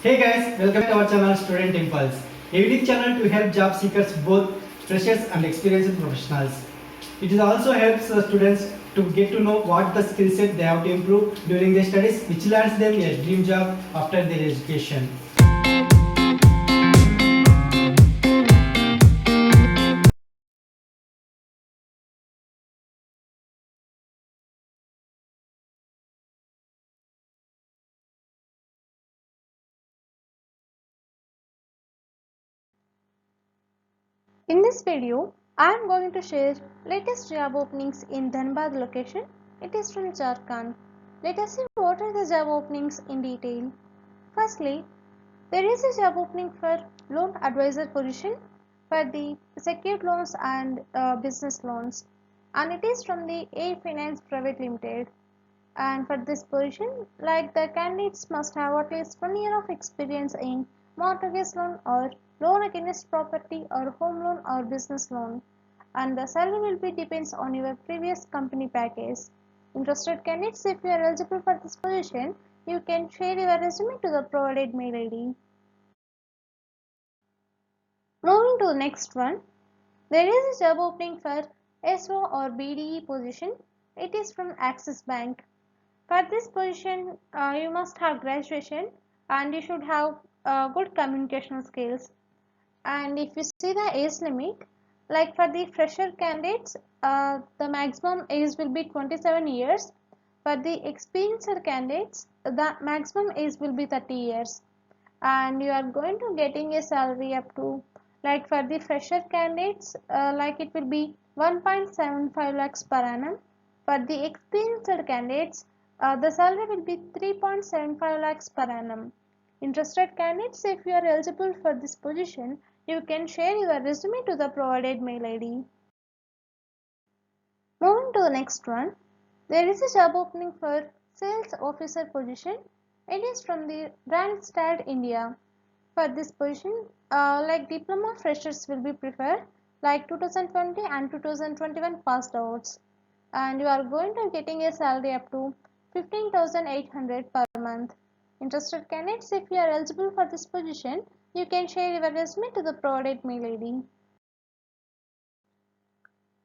Hey guys, welcome to our channel Student Impulse, a unique channel to help job seekers, both freshers and experienced professionals. It also helps students to get to know what the skill set they have to improve during their studies, which lands them a dream job after their education. In this video, I am going to share latest job openings in Dhanbad location. It is from Jharkhand. Let us see what are the job openings in detail. Firstly, there is a job opening for loan advisor position for the secured loans and business loans, and it is from the A Finance Private Limited. And for this position, like the candidates must have at least 1 year of experience in mortgage loan or loan against property or home loan or business loan, and the salary will be depends on your previous company package. Interested candidates, if you are eligible for this position, you can share your resume to the provided mail ID. Moving to the next one, there is a job opening for SO or BDE position. It is from Axis Bank. For this position, you must have graduation and you should have good communication skills. And if you see the age limit, like for the fresher candidates, the maximum age will be 27 years. For the experienced candidates, the maximum age will be 30 years. And you are going to getting a salary up to, like for the fresher candidates, like it will be 1.75 lakhs per annum. For the experienced candidates, the salary will be 3.75 lakhs per annum. Interested candidates, if you are eligible for this position, you can share your resume to the provided mail ID. Moving to the next one, there is a job opening for sales officer position. It is from the Randstad India. For this position, like diploma freshers will be preferred, like 2020 and 2021 passed outs, and you are going to getting a salary up to 15,800 per month. Interested candidates, if you are eligible for this position, you can share your resume to the provided mail ID.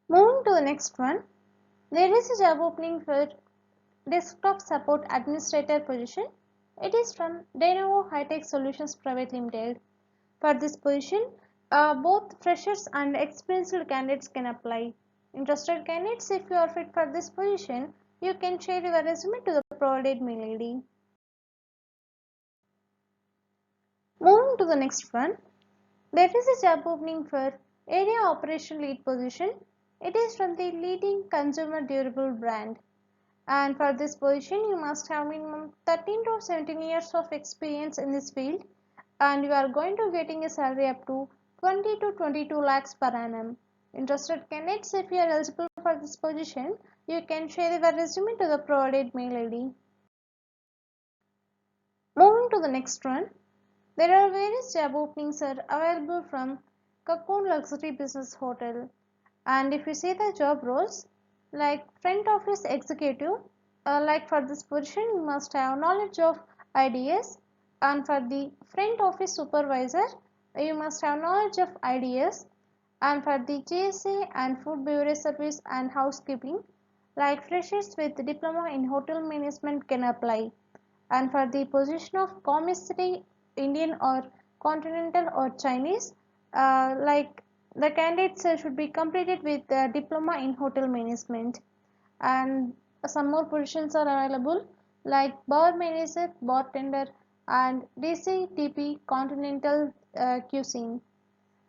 Moving to the next one, there is a job opening for desktop support administrator position. It is from Denovo High-Tech Solutions Private Limited. For this position, both freshers and experienced candidates can apply. Interested candidates, if you are fit for this position, you can share your resume to the provided mail ID. Moving to the next one, there is a job opening for area operation lead position. It is from the leading consumer durable brand. And for this position, you must have minimum 13 to 17 years of experience in this field, and you are going to getting a salary up to 20 to 22 lakhs per annum. Interested candidates, if you are eligible for this position, you can share your resume to the provided mail ID. Moving to the next one, there are various job openings are available from Cocoon Luxury Business Hotel. And if you see the job roles, like front office executive, like for this position you must have knowledge of IDS, and for the front office supervisor you must have knowledge of IDS, and for the GSA and food beverage service and housekeeping, like freshers with diploma in hotel management can apply. And for the position of commissary Indian or continental or Chinese, like the candidates should be completed with diploma in hotel management. And some more positions are available, like bar manager, bartender, and DCTP continental cuisine.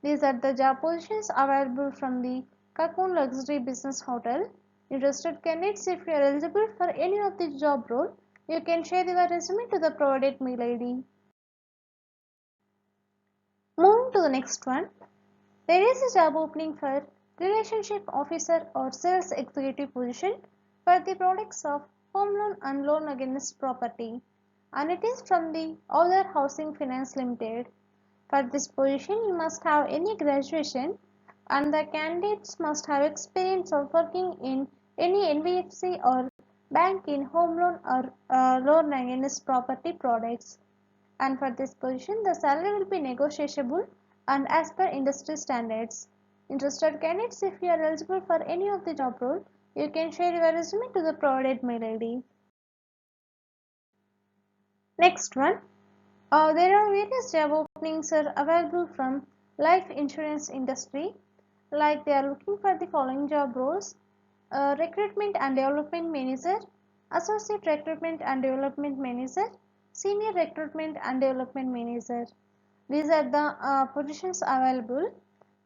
These are the job positions available from the Cocoon Luxury Business Hotel. Interested candidates, if you are eligible for any of the job role, you can share your resume to the provided mail ID. Moving to the next one, there is a job opening for relationship officer or sales executive position for the products of home loan and loan against property, and it is from the Other Housing Finance Limited. For this position, you must have any graduation, and the candidates must have experience of working in any NBFC or bank in home loan or loan against property products. and for this position the salary will be negotiable and as per industry standards. Interested candidates, if you are eligible for any of the job role, you can share your resume to the provided mail ID. Next one, there are various job openings are available from life insurance industry, like they are looking for the following job roles: recruitment and development manager, associate recruitment and development manager, senior recruitment and development manager. These are the positions available,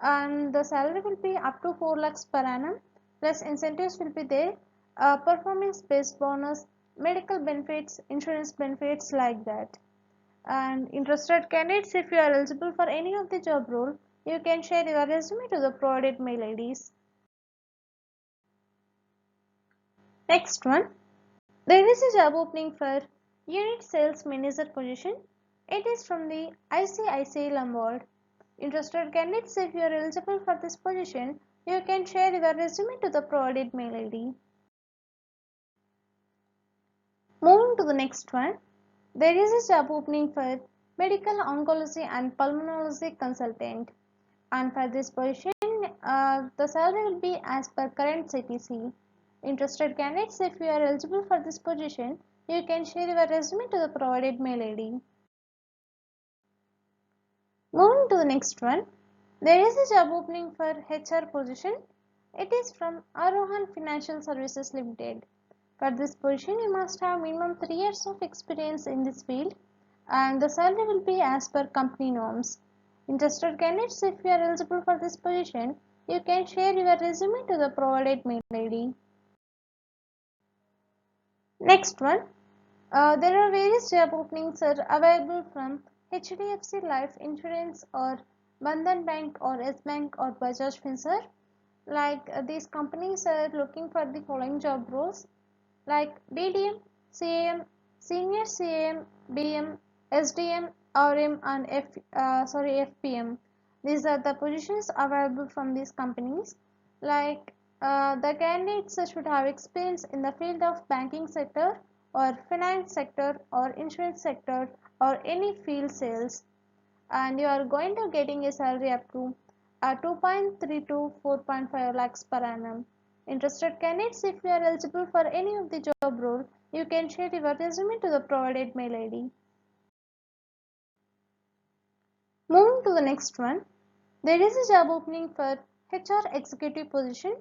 and the salary will be up to 4 lakhs per annum, plus incentives will be there, performance based bonus, medical benefits, insurance benefits, like that. And interested candidates, if you are eligible for any of the job role, you can share your resume to the provided mail IDs. Next one, there is a job opening for unit sales manager position. It is from the ICICI Lombard. Interested candidates, if you are eligible for this position, you can share your resume to the provided mail ID. Moving to the next one, there is a job opening for medical oncology and pulmonology consultant, and for this position, the salary will be as per current CTC. Interested candidates, if you are eligible for this position, you can share your resume to the provided mail ID. Moving to the next one, there is a job opening for HR position. It is from Arohan Financial Services Limited. For this position, you must have minimum 3 years of experience in this field, and the salary will be as per company norms. Interested candidates, if you are eligible for this position, you can share your resume to the provided mail ID. Next one, there are various job openings are available from HDFC Life Insurance or Bandhan Bank or S Bank or Bajaj Finserv. Like these companies are looking for the following job roles, like DDM, CAM, Senior CAM, BM, SDM, RM, and FPM. These are the positions available from these companies. Like the candidates should have experience in the field of banking sector or finance sector or insurance sector or any field sales, and you are going to getting a salary up to 2.3 to 4.5 lakhs per annum. Interested candidates, if you are eligible for any of the job role, you can share your resume to the provided mail ID. Moving to the next one, there is a job opening for HR executive position.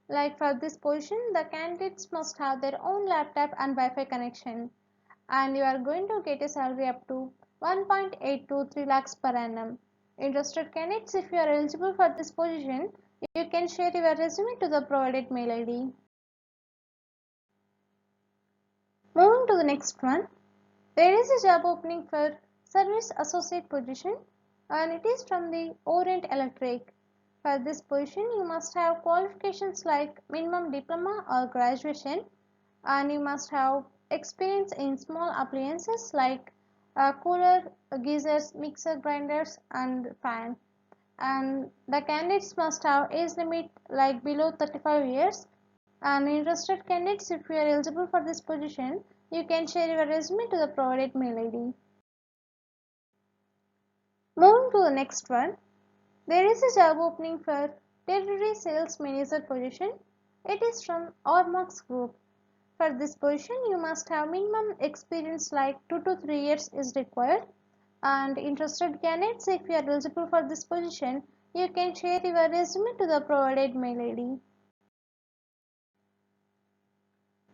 Like for this position, the candidates must have their own laptop and Wi-Fi connection, and you are going to get a salary up to 1.8 to 3 lakhs per annum. Interested candidates, if you are eligible for this position, you can share your resume to the provided mail ID. Moving to the next one, there is a job opening for service associate position, and it is from the Orient Electric. For this position, you must have qualifications like minimum diploma or graduation, and you must have experience in small appliances like cooler, geysers, mixer grinders, and fan. And the candidates must have age limit like below 35 years. And interested candidates, if you are eligible for this position, you can share your resume to the provided mail ID. Moving to the next one, there is a job opening for territory sales manager position. It is from Ormox Group. For this position, you must have minimum experience like 2 to 3 years is required. And interested candidates, if you are eligible for this position, you can share your resume to the provided mail ID.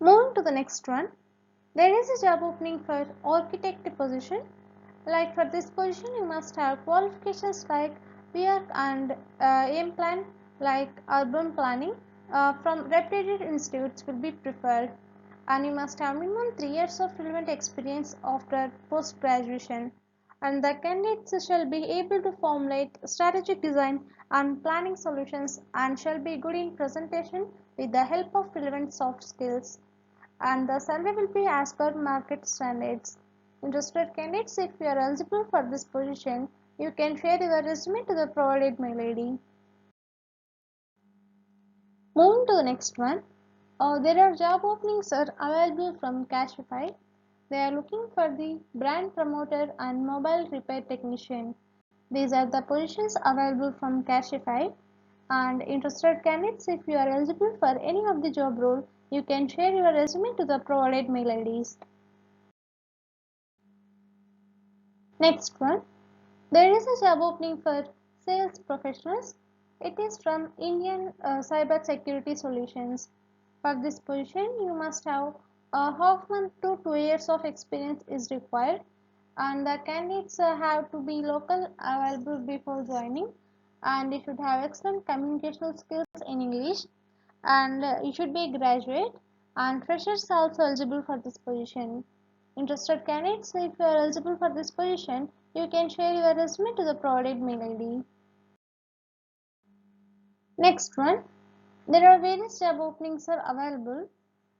Moving to the next one, there is a job opening for architect position. Like for this position, you must have qualifications like BArch and M-Plan, like urban planning, from reputed institutes will be preferred, and you must have minimum 3 years of relevant experience after post graduation, and the candidates shall be able to formulate strategic design and planning solutions and shall be good in presentation with the help of relevant soft skills, and the salary will be as per market standards. Interested candidates, if you are eligible for this position, you can share your resume to the provided mail ID. Moving to the next one, there are job openings are available from Cashify. They are looking for the brand promoter and mobile repair technician. These are the positions available from Cashify. And interested candidates, if you are eligible for any of the job role, you can share your resume to the provided mail IDs. Next one, there is a job opening for sales professionals. It is from Indian Cyber Security Solutions. For this position, you must have a half month to 2 years of experience is required, and the candidates have to be local available before joining, and you should have excellent communicational skills in English, and you should be a graduate, and freshers are also eligible for this position. Interested candidates, if you are eligible for this position, you can share your resume to the provided mail ID. Next one, there are various job openings are available.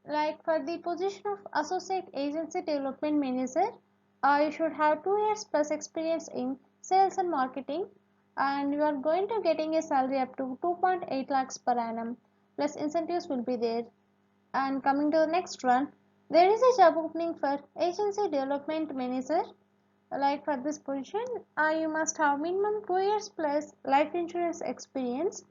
Like for the position of Associate Agency Development Manager, you should have 2 years plus experience in sales and marketing, and you are going to getting a salary up to 2.8 lakhs per annum, plus incentives will be there. And coming to the next one, there is a job opening for Agency Development Manager. Like for this position, you must have minimum 2 years plus life insurance experience,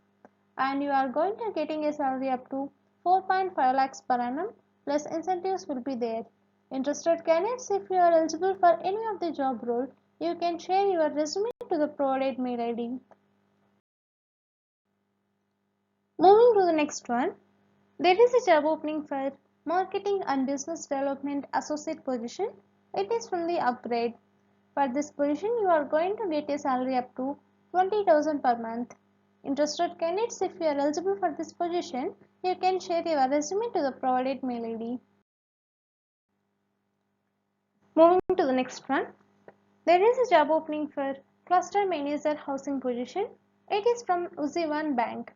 and you are going to getting a salary up to 4.5 lakhs per annum, plus incentives will be there. Interested candidates, if you are eligible for any of the job role, you can share your resume to the provided mail ID. Moving to the next one, there is a job opening for Marketing and Business Development Associate position. It is from the upgrade. For this position, you are going to get a salary up to 20,000 per month. Interested candidates, if you are eligible for this position, you can share your resume to the provided mail ID. Moving to the next one, there is a job opening for Cluster Manager Housing position. It is from Uzi Bank.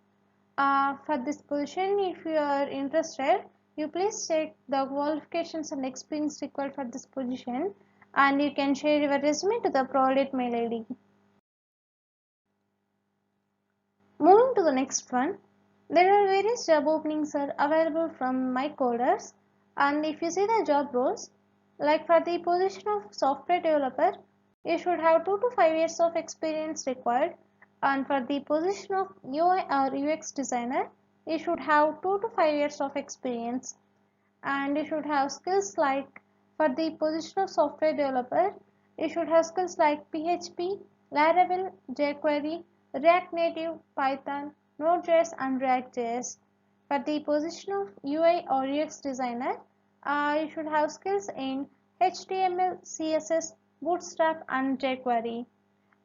For this position, if you are interested, you please check the qualifications and experience required for this position, and you can share your resume to the provided mail ID. Moving to the next one, there are various job openings are available from my coders, and if you see the job roles, like for the position of software developer, you should have 2 to 5 years of experience required, and for the position of UI or UX designer, you should have 2 to 5 years of experience, and you should have skills like for the position of software developer, you should have skills like PHP, Laravel, jQuery, React Native, Python, Node.js and React.js. For the position of UI or UX designer, you should have skills in HTML, CSS, Bootstrap and jQuery.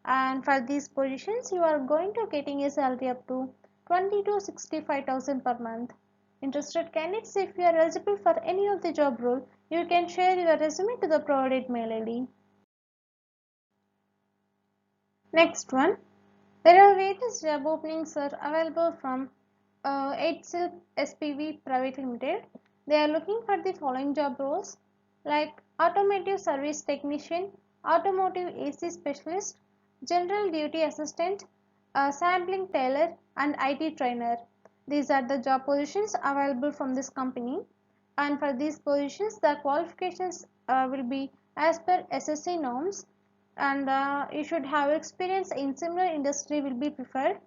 And for these positions, you are going to getting a salary up to 20 to 65,000 per month. Interested candidates, if you are eligible for any of the job role, you can share your resume to the provided mail ID. Next one, there are various job openings are available from 8silk SPV Private Limited. They are looking for the following job roles like Automotive Service Technician, Automotive AC Specialist, General Duty Assistant, Sampling Tailor and IT Trainer. These are the job positions available from this company, and for these positions the qualifications will be as per SSC norms, and you should have experience in similar industry will be preferred,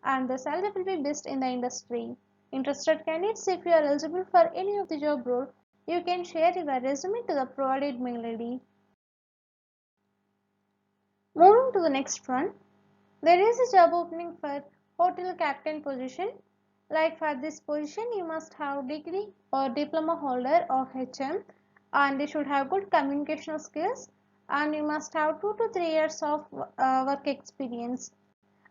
and the salary will be based in the industry. Interested candidates, if you are eligible for any of the job role, you can share your resume to the provided mail ID. Moving to the next one, there is a job opening for hotel captain position. Like for this position, you must have degree or diploma holder of HM, and you should have good communication skills, and you must have 2 to 3 years of work experience,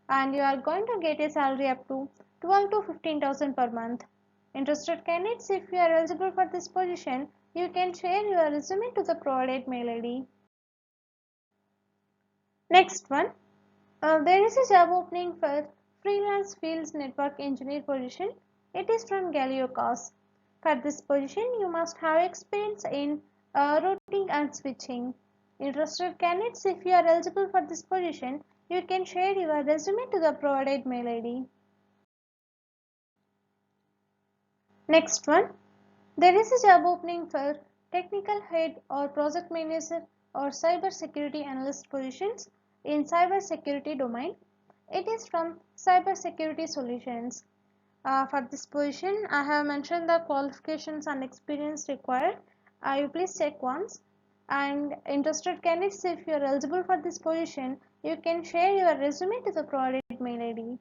and you are going to get a salary up to 12 to 15,000 per month. Interested candidates, if you are eligible for this position, you can share your resume to the provided mail ID. Next one, there is a job opening for freelance fields network engineer position. It is from Galileo Cars. For this position, you must have experience in routing and switching. Interested candidates, if you are eligible for this position, you can share your resume to the provided mail ID. Next one, there is a job opening for technical head or project manager or cyber security analyst positions in cyber security domain. It is from cyber security solutions. For this position, I have mentioned the qualifications and experience required. You please check once. And interested candidates, if you are eligible for this position, you can share your resume to the provided mail ID.